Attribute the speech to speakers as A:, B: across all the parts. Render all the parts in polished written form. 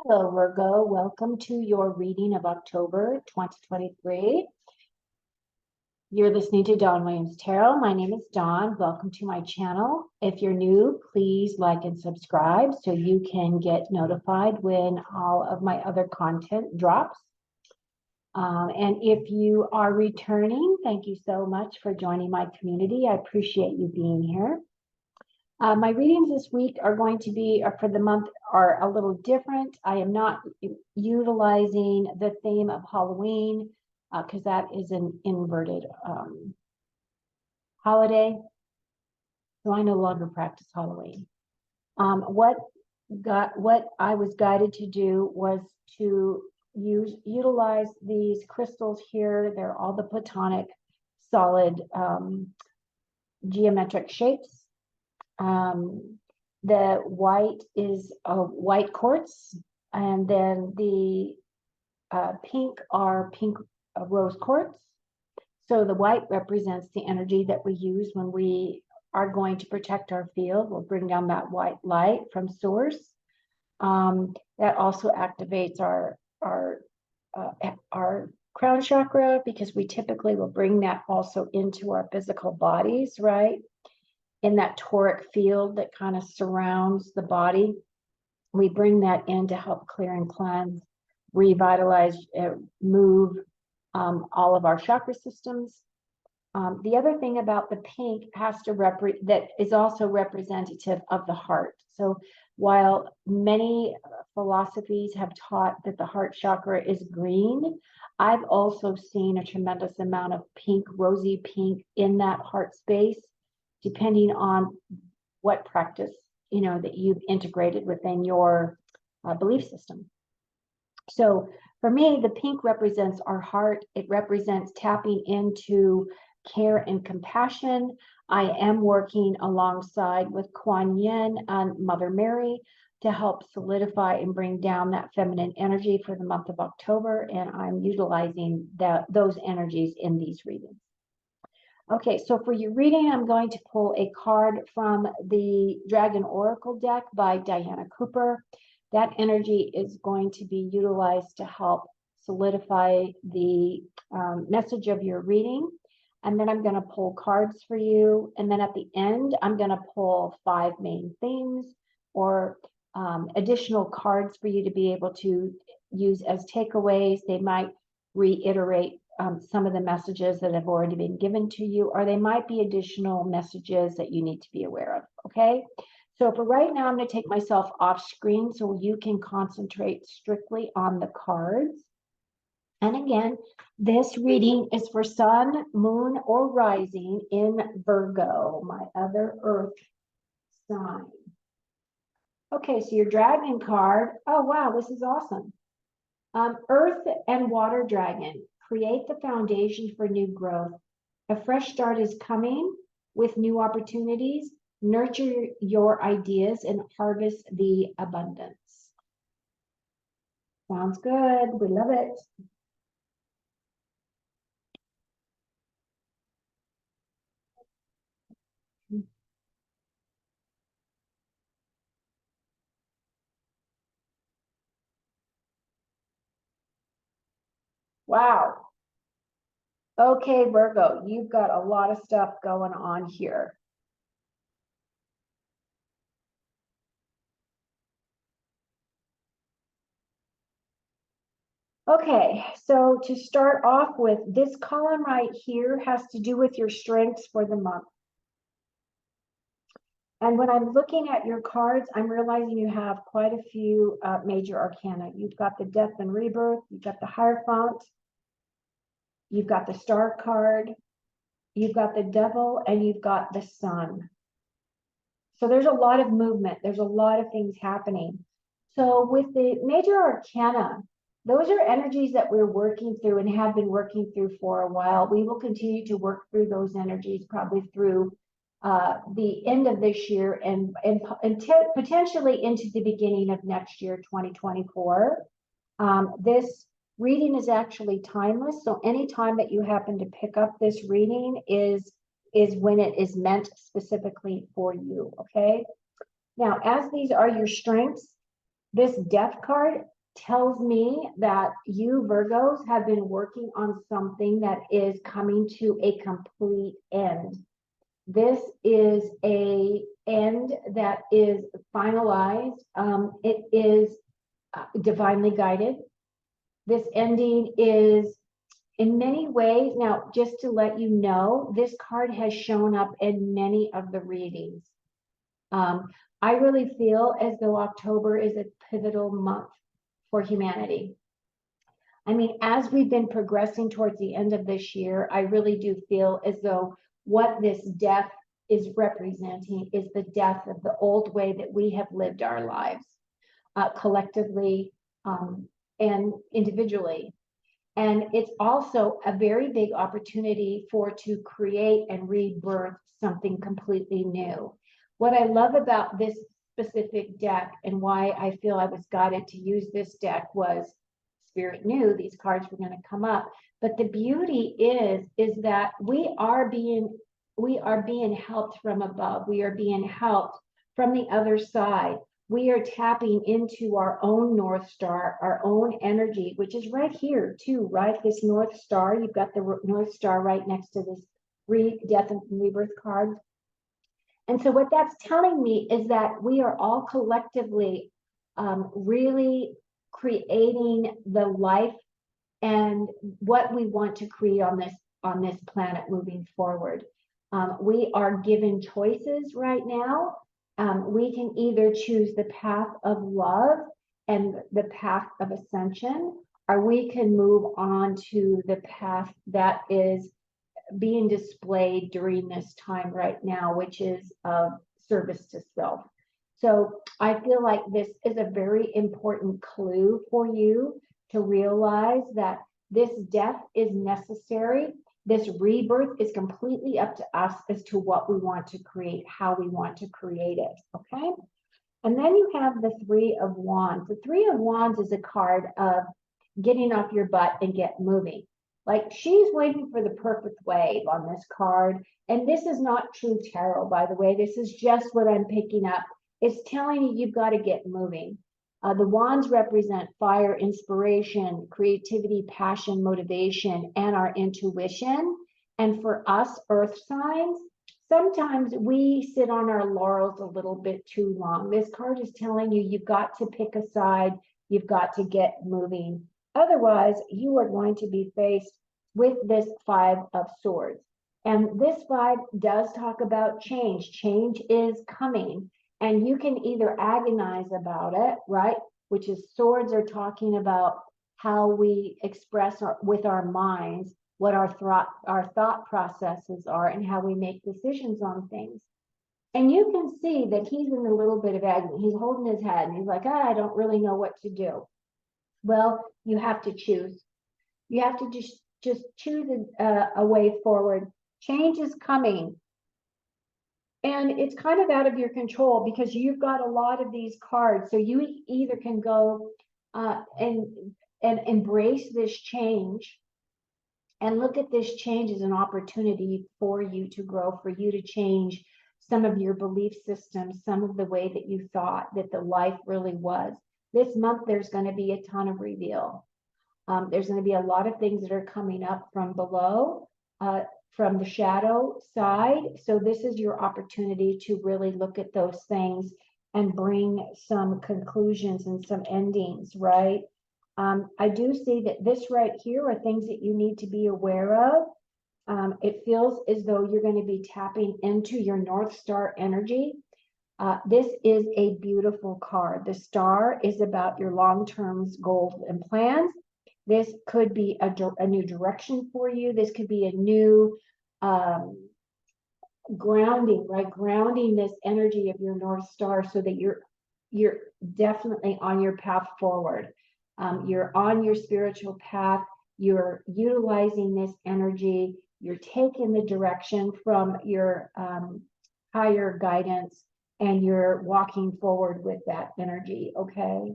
A: Hello, Virgo. Welcome to your reading of October 2023. You're listening to Dawn Williams Tarot. My name is Dawn. Welcome to my channel. If you're new, please like and subscribe so you can get notified when all of my other content drops. And if you are returning, thank you so much for joining my community. I appreciate you being here. My readings this week are going to be, for the month, are a little different. I am not utilizing the theme of Halloween because that is an inverted holiday. So I no longer practice Halloween. What I was guided to do was to utilize these crystals here. They're all the platonic solid geometric shapes. The white is white quartz, and then the pink are pink rose quartz. So the white represents the energy that we use when we are going to protect our field. We'll bring down that white light from source. That also activates our crown chakra, because we typically will bring that also into our physical bodies, right? In that toric field that kind of surrounds the body. We bring that in to help clear and cleanse, revitalize, move all of our chakra systems. The other thing about the pink has to that is also representative of the heart. So while many philosophies have taught that the heart chakra is green, I've also seen a tremendous amount of pink, rosy pink in that heart space, depending on what practice, that you've integrated within your belief system. So for me, the pink represents our heart. It represents tapping into care and compassion. I am working alongside with Kuan Yin and Mother Mary to help solidify and bring down that feminine energy for the month of October, and I'm utilizing those energies in these readings. Okay, so for your reading, I'm going to pull a card from the Dragon Oracle deck by Diana Cooper. That energy is going to be utilized to help solidify the message of your reading. And then I'm going to pull cards for you. And then at the end, I'm going to pull 5 main themes or additional cards for you to be able to use as takeaways. They might reiterate some of the messages that have already been given to you, or they might be additional messages that you need to be aware of, okay? So for right now, I'm going to take myself off screen so you can concentrate strictly on the cards. And again, this reading is for Sun, Moon, or Rising in Virgo, my other Earth sign. Okay, so your Dragon card, oh wow, this is awesome. Earth and Water Dragon. Create the foundation for new growth. A fresh start is coming with new opportunities. Nurture your ideas and harvest the abundance. Sounds good. We love it. Wow. Okay, Virgo, you've got a lot of stuff going on here. Okay, so to start off with, this column right here has to do with your strengths for the month. And when I'm looking at your cards, I'm realizing you have quite a few major arcana. You've got the Death and Rebirth, you've got the Hierophant, you've got the Star card, you've got the Devil, and you've got the Sun. So there's a lot of movement. There's a lot of things happening. So with the major arcana, those are energies that we're working through and have been working through for a while. We will continue to work through those energies probably through the end of this year and potentially into the beginning of next year, 2024. This reading is actually timeless. So anytime that you happen to pick up this reading is when it is meant specifically for you, okay? Now, as these are your strengths, This death card tells me that you Virgos have been working on something that is coming to a complete end. This is a end that is finalized. It is divinely guided. This ending is in many ways, now just to let you know, this card has shown up in many of the readings. I really feel as though October is a pivotal month for humanity. I mean, as we've been progressing towards the end of this year, I really do feel as though what this death is representing is the death of the old way that we have lived our lives, collectively and individually. And it's also a very big opportunity to create and rebirth something completely new. What I love about this specific deck and why I feel I was guided to use this deck was Spirit knew these cards were going to come up. But the beauty is that we are being helped from above. We are being helped from the other side. We are tapping into our own North Star, our own energy, which is right here too, right? This North Star, you've got the North Star right next to this death and rebirth card. And so what that's telling me is that we are all collectively really creating the life and what we want to create on this planet moving forward. We are given choices right now. We can either choose the path of love and the path of ascension, or we can move on to the path that is being displayed during this time right now, which is of service to self. So I feel like this is a very important clue for you to realize that this death is necessary. This rebirth is completely up to us as to what we want to create, how we want to create it, okay? And then you have the Three of Wands. The Three of Wands is a card of getting off your butt and get moving. Like she's waiting for the perfect wave on this card. And this is not true tarot, by the way. This is just what I'm picking up. It's telling you you've got to get moving. The wands represent fire, inspiration, creativity, passion, motivation, and our intuition. And for us, earth signs, sometimes we sit on our laurels a little bit too long. This card is telling you you've got to pick a side, you've got to get moving. Otherwise, you are going to be faced with this Five of Swords. And this five does talk about change. Change is coming. And you can either agonize about it, right? Which is swords are talking about how we express with our minds what our thought processes are and how we make decisions on things. And you can see that he's in a little bit of agony. He's holding his head and he's like, I don't really know what to do. Well, you have to choose. You have to just choose a way forward. Change is coming. And it's kind of out of your control because you've got a lot of these cards. So you either can go and embrace this change and look at this change as an opportunity for you to grow, for you to change some of your belief systems, some of the way that you thought that the life really was. This month, there's going to be a ton of reveal. There's going to be a lot of things that are coming up from below, from the shadow side. So this is your opportunity to really look at those things and bring some conclusions and some endings, right? I do see that this right here are things that you need to be aware of. It feels as though you're going to be tapping into your North Star energy. This is a beautiful card. The star is about your long-term goals and plans. This could be a new direction for you. This could be a new grounding, right? Grounding this energy of your North Star so that you're definitely on your path forward. You're on your spiritual path. You're utilizing this energy. You're taking the direction from your higher guidance, and you're walking forward with that energy, okay?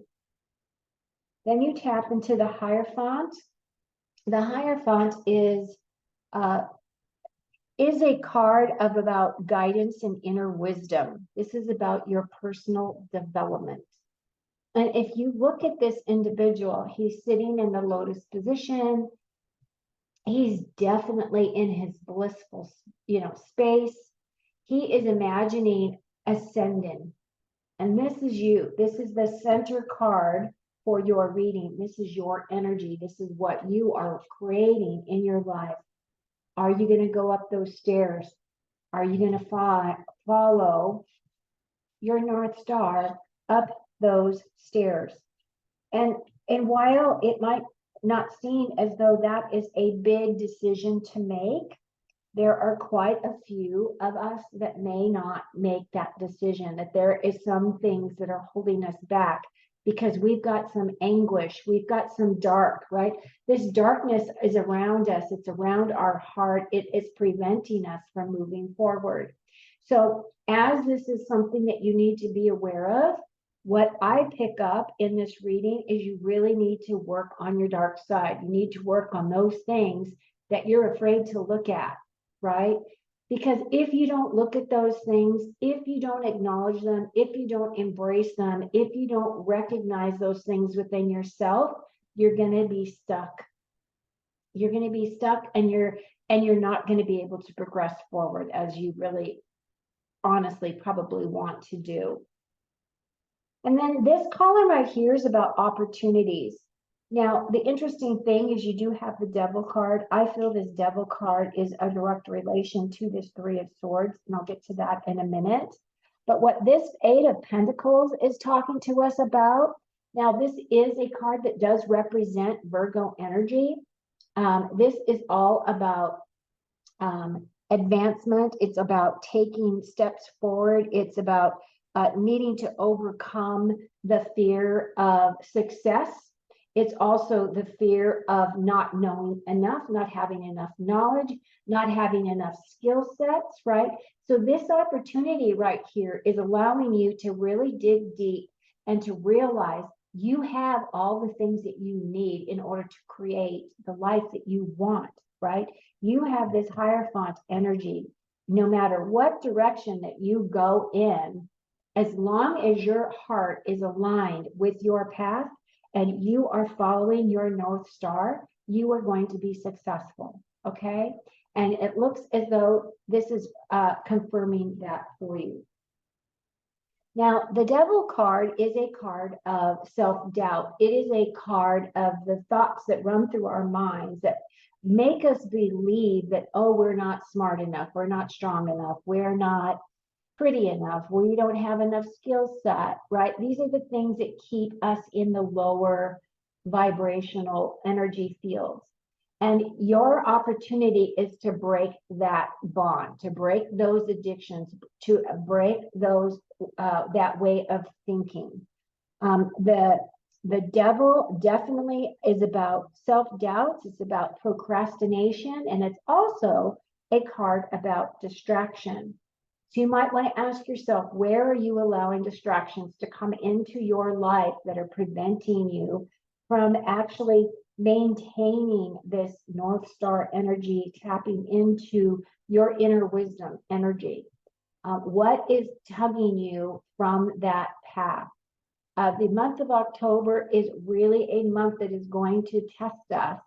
A: Then you tap into the Hierophant. The Hierophant is a card of about guidance and inner wisdom. This is about your personal development. And if you look at this individual, he's sitting in the lotus position. He's definitely in his blissful, space. He is imagining ascending. And this is you. This is the center card for your reading. This is your energy. This is what you are creating in your life. Are you going to go up those stairs? Are you going to follow your North Star up those stairs? And while it might not seem as though that is a big decision to make, there are quite a few of us that may not make that decision, that there is some things that are holding us back because we've got some anguish, we've got some dark, right? This darkness is around us, it's around our heart, it is preventing us from moving forward. So as this is something that you need to be aware of, what I pick up in this reading is you really need to work on your dark side. You need to work on those things that you're afraid to look at, right? Because if you don't look at those things, if you don't acknowledge them, if you don't embrace them, if you don't recognize those things within yourself, you're going to be stuck. You're going to be stuck, and you're not going to be able to progress forward as you really honestly probably want to do. And then this column right here is about opportunities. Now, the interesting thing is you do have the Devil card. I feel this Devil card is a direct relation to this Three of Swords, and I'll get to that in a minute. But what this Eight of Pentacles is talking to us about, now this is a card that does represent Virgo energy. This is all about advancement. It's about taking steps forward. It's about needing to overcome the fear of success. It's also the fear of not knowing enough, not having enough knowledge, not having enough skill sets, right? So this opportunity right here is allowing you to really dig deep and to realize you have all the things that you need in order to create the life that you want, right? You have this Hierophant energy. No matter what direction that you go in, as long as your heart is aligned with your path and you are following your North Star, you are going to be successful, okay? And it looks as though this is confirming that for you. Now, the Devil card is a card of self-doubt. It is a card of the thoughts that run through our minds that make us believe that, oh, we're not smart enough, we're not strong enough, we're not pretty enough, we don't have enough skill set, right? These are the things that keep us in the lower vibrational energy fields. And your opportunity is to break that bond, to break those addictions, to break those that way of thinking. The Devil definitely is about self-doubts. It's about procrastination, and it's also a card about distraction. So you might want to ask yourself, where are you allowing distractions to come into your life that are preventing you from actually maintaining this North Star energy, tapping into your inner wisdom energy? What is tugging you from that path? The month of October is really a month that is going to test us.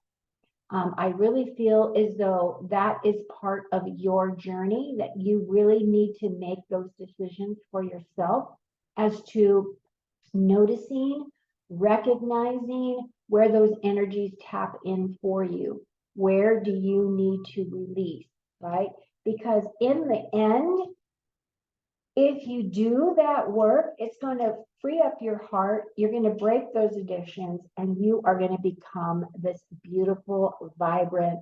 A: I really feel as though that is part of your journey, that you really need to make those decisions for yourself as to noticing, recognizing where those energies tap in for you. Where do you need to release, right? Because in the end, if you do that work, it's going to free up your heart. You're going to break those addictions, and you are going to become this beautiful, vibrant,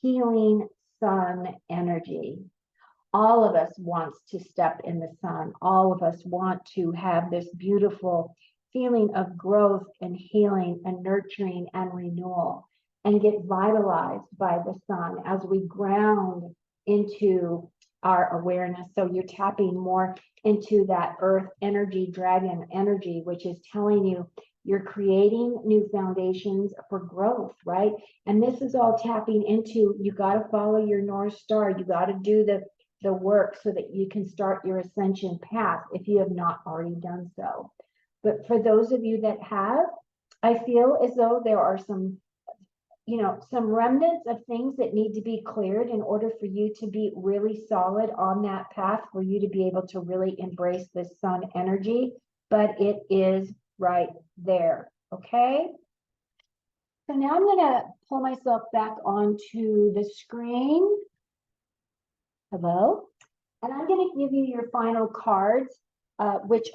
A: healing sun energy. All of us wants to step in the sun. All of us want to have this beautiful feeling of growth and healing and nurturing and renewal, and get vitalized by the sun as we ground into our awareness. So you're tapping more into that earth energy, dragon energy, which is telling you you're creating new foundations for growth, right? And this is all tapping into, you got to follow your North Star. You got to do the work so that you can start your ascension path if you have not already done so. But for those of you that have, I feel as though there are some, some remnants of things that need to be cleared in order for you to be really solid on that path, for you to be able to really embrace this sun energy. But it is right there. Okay. So now I'm going to pull myself back onto the screen. Hello. And I'm going to give you your final cards, which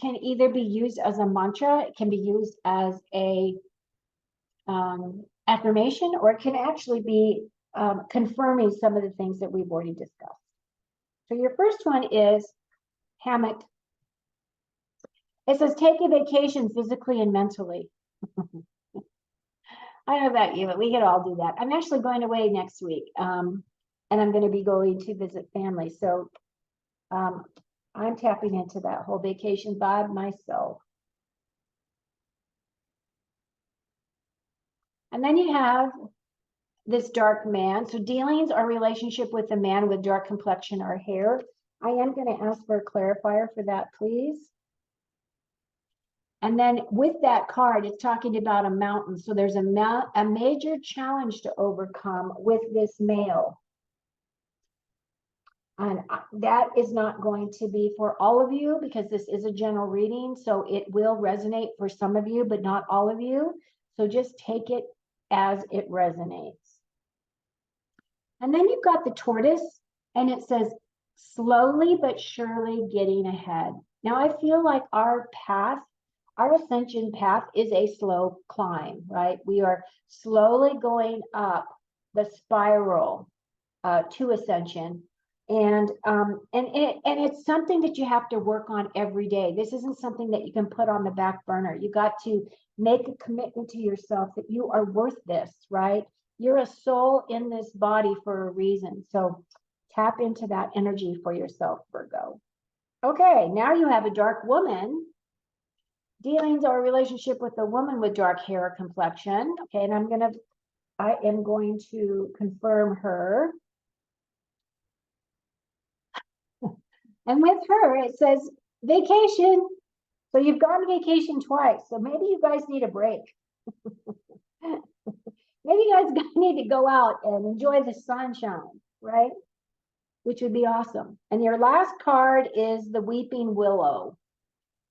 A: can either be used as a mantra, it can be used as a affirmation, or it can actually be confirming some of the things that we've already discussed. So your first one is hammock. It says, take a vacation physically and mentally. I don't know about you, but we could all do that. I'm actually going away next week, and I'm going to be going to visit family. So I'm tapping into that whole vacation vibe myself. And then you have this dark man. So dealings or relationship with a man with dark complexion or hair. I am going to ask for a clarifier for that, please. And then with that card, it's talking about a mountain. So there's a major challenge to overcome with this male. And that is not going to be for all of you, because this is a general reading. So it will resonate for some of you, but not all of you. So just take it as it resonates. And then you've got the tortoise, and it says, slowly but surely getting ahead. Now I feel like our path, our ascension path, is a slow climb, right? We are slowly going up the spiral to ascension. And it's something that you have to work on every day. This isn't something that you can put on the back burner. You got to make a commitment to yourself that you are worth this, right? You're a soul in this body for a reason. So tap into that energy for yourself, Virgo. Okay, now you have a dark woman. Dealings or a relationship with a woman with dark hair or complexion. Okay, and I am going to confirm her. And with her, it says vacation. So you've gone on vacation twice. So maybe you guys need a break. Maybe you guys need to go out and enjoy the sunshine, right? Which would be awesome. And your last card is the Weeping Willow.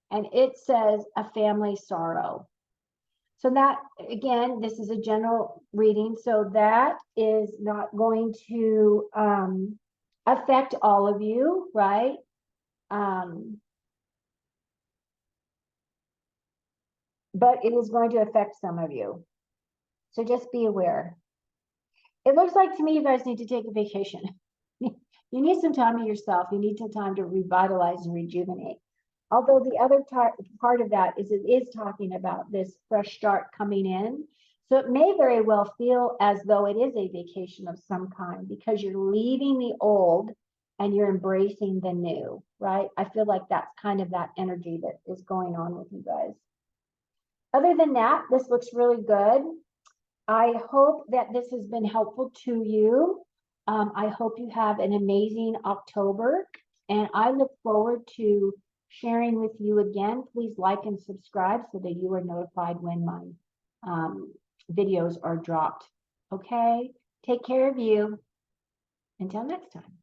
A: And it says a family sorrow. So that, again, this is a general reading. So that is not going to affect all of you, right? But it is going to affect some of you. So just be aware. It looks like to me you guys need to take a vacation. You need some time to yourself. You need some time to revitalize and rejuvenate. Although the other part of that is it is talking about this fresh start coming in. So it may very well feel as though it is a vacation of some kind, because you're leaving the old and you're embracing the new, right? I feel like that's kind of that energy that is going on with you guys. Other than that, this looks really good. I hope that this has been helpful to you. I hope you have an amazing October, and I look forward to sharing with you again. Please like and subscribe so that you are notified when my videos are dropped. Okay, take care of you. Until next time.